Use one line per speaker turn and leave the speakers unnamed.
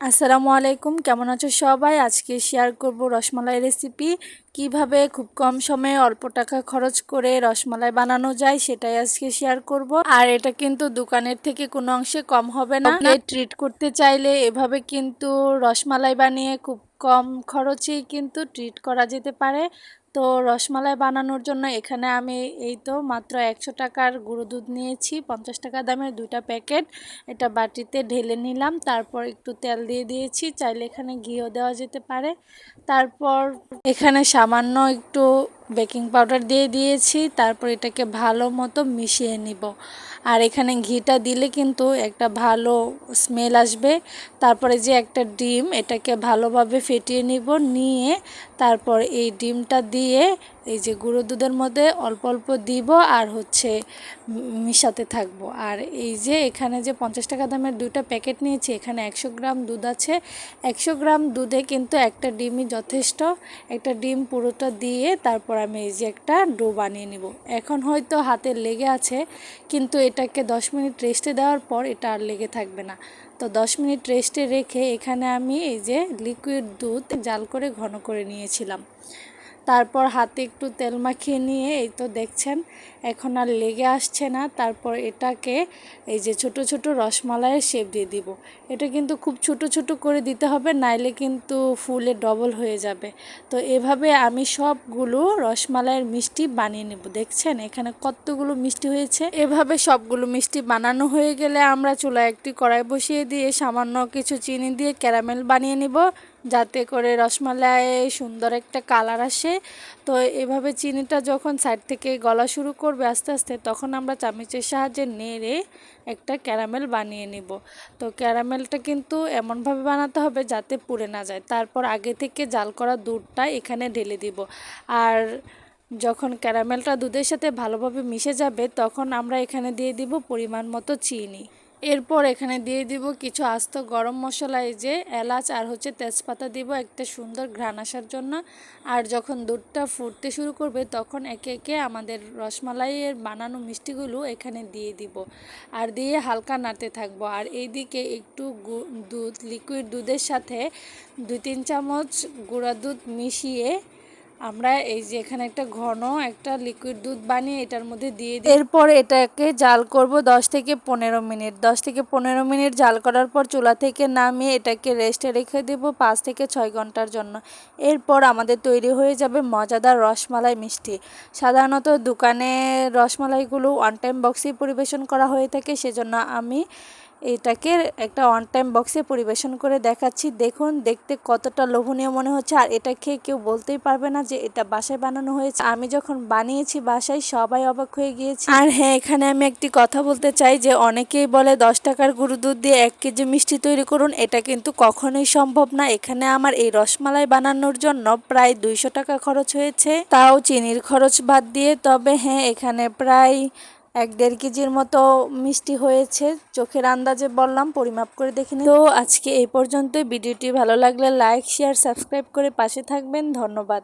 আসসালামু আলাইকুম, কেমন আছো সবাই? আজকে শেয়ার করব রসমালাই রেসিপি। কিভাবে খুব কম সময়ে অল্প টাকা খরচ করে রসমালাই বানানো যায় সেটাই আজকে শেয়ার করব। আর এটা কিন্তু দোকানের থেকে কোনো অংশে কম হবে না। ট্রিট করতে চাইলে এভাবে কিন্তু রসমালাই বানিয়ে খুব কম খরচেই কিন্তু ট্রিট করা যেতে পারে। তো রসমালাই বানানোর জন্য এখানে আমি এই তো মাত্র 100 টাকার গুঁড়ো দুধ নিয়েছি, 50 টাকা দামের 2টা প্যাকেট। এটা বাটিতে ঢেলে নিলাম, তারপর একটু তেল দিয়ে দিয়েছি, চাইলে এখানে ঘিও দেওয়া যেতে পারে। তারপর এখানে সামান্য একটু বেকিং পাউডার দিয়ে দিয়েছি, তারপর এটাকে ভালো মতো মিশিয়ে নিব। আর এখানে ঘিটা দিলে কিন্তু একটা ভালো স্মেল আসবে। তারপরে যে একটা ডিম, এটাকে ভালোভাবে ফেটিয়ে নিব, নিয়ে তারপর এই ডিমটা দিয়ে এই যে গুঁড়ো দুধের মধ্যে অল্প অল্প দিব আর মিশাতে থাকবো। আর এই যে এখানে যে 50 টাকা দামের 2টা প্যাকেট নিয়েছি, এখানে 100 গ্রাম দুধ আছে। 100 গ্রাম দুধে কিন্তু একটা ডিমই যথেষ্ট। একটা ডিম পুরোটা দিয়ে তারপর আমি এই যে একটা ডো বানিয়ে নিব। এখন হয়তো হাতে লেগে আছে, কিন্তু এটাকে 10 মিনিট রেস্টে দেওয়ার পর এটা আর লেগে থাকবে না। তো 10 মিনিট রেস্টে রেখে এখানে আমি এই যে লিকুইড দুধ জাল করে ঘন করে নিয়েছিলাম। তারপর হাতে একটু তেল মাখিয়ে নিয়ে এই তো দেখছেন এখন আর লেগে আসছে না। তারপর এটাকে এই যে ছোট ছোট রসমালাইয়ের শেপ দিয়ে দিব। এটা কিন্তু খুব ছোট ছোট করে দিতে হবে, নাইলে কিন্তু ফুলে ডবল হয়ে যাবে। তো এভাবে আমি সবগুলো রসমালাইয়ের মিষ্টি বানিয়ে নেব। দেখছেন এখানে কতগুলো মিষ্টি হয়েছে। এভাবে সবগুলো মিষ্টি বানানো হয়ে গেলে আমরা চুলায় একটি কড়াই বসিয়ে দিয়ে সামান্য কিছু চিনি দিয়ে ক্যারামেল বানিয়ে নিব, যাতে করে রসমালাই সুন্দর একটা কালার আসে। তো এভাবে চিনিটা যখন সাইড থেকে গলা শুরু করবে আস্তে আস্তে, তখন আমরা চামচের সাহায্যে নেড়ে একটা ক্যারামেল বানিয়ে নিব। তো ক্যারামেলটা কিন্তু এমনভাবে বানাতে হবে যাতে পুড়ে না যায়। তারপর আগে থেকে জাল করা দুধটা এখানে ঢেলে দিব। আর যখন ক্যারামেলটা দুধের সাথে ভালোভাবে মিশে যাবে, তখন আমরা এখানে দিয়ে দিব পরিমাণ মতো চিনি। এরপর এখানে দিয়ে দিব কিছু আস্ত গরম মশলা, এই যে এলাচ আর তেজপাতা দিব একটা সুন্দর ঘ্রাণ আসার জন্য। আর যখন দুধটা ফুটতে শুরু করবে, তখন একে একে আমাদের রসমালাইয়ের বানানো মিষ্টিগুলো এখানে দিয়ে দিব, আর দিয়ে হালকা নাড়তে থাকবো। আর এইদিকে একটু লিকুইড দুধের সাথে 2-3 চামচ গুঁড়া দুধ মিশিয়ে আমরা এই যে এখানে একটা লিকুইড দুধ বানিয়ে এটার মধ্যে দিয়ে দিই। এরপর এটাকে জাল করব 10 থেকে 15 মিনিট। 10 থেকে 15 মিনিট জাল করার পর চুলা থেকে নামিয়ে এটাকে রেস্টে রেখে দেব 5 থেকে 6 ঘন্টার জন্য। এরপর আমাদের তৈরি হয়ে যাবে মজাদার রসমালাই মিষ্টি। সাধারণত দোকানে রসমালাইগুলো ওয়ান টাইম বক্সে পরিবেশন করা হয়ে থাকে, সেজন্য আমি এটাকে একটা ওয়ান টাইম বক্সে পরিবেশন করে দেখাচ্ছি। দেখুন দেখতে কতটা লোভনীয় মনে হচ্ছে, আর এটা খেয়ে কেউ বলতেই পারবে না যে এটা বাসায় বানানো হয়েছে। আমি যখন বানিয়েছি বাসায়, সবাই অবাক হয়ে গিয়েছে। আর হ্যাঁ, এখানে আমি একটি কথা বলতে চাই যে অনেকেই বলে 10 টাকার গুঁড়ো দুধ দিয়ে 1 কেজি মিষ্টি তৈরি করুন। এটা কিন্তু কখনোই সম্ভব না। এখানে আমার এই রসমালাই বানানোর জন্য প্রায় 200 টাকা খরচ হয়েছে, তাও চিনির খরচ বাদ দিয়ে। তবে হ্যাঁ, এখানে প্রায় 1-1.5 কেজির মতো মিষ্টি হয়েছে, চোখের আন্দাজে বললাম, পরিমাপ করে দেখে নিন। তো আজকে এই পর্যন্তই। ভিডিওটি ভালো লাগলে লাইক, শেয়ার, সাবস্ক্রাইব করে পাশে থাকবেন। ধন্যবাদ।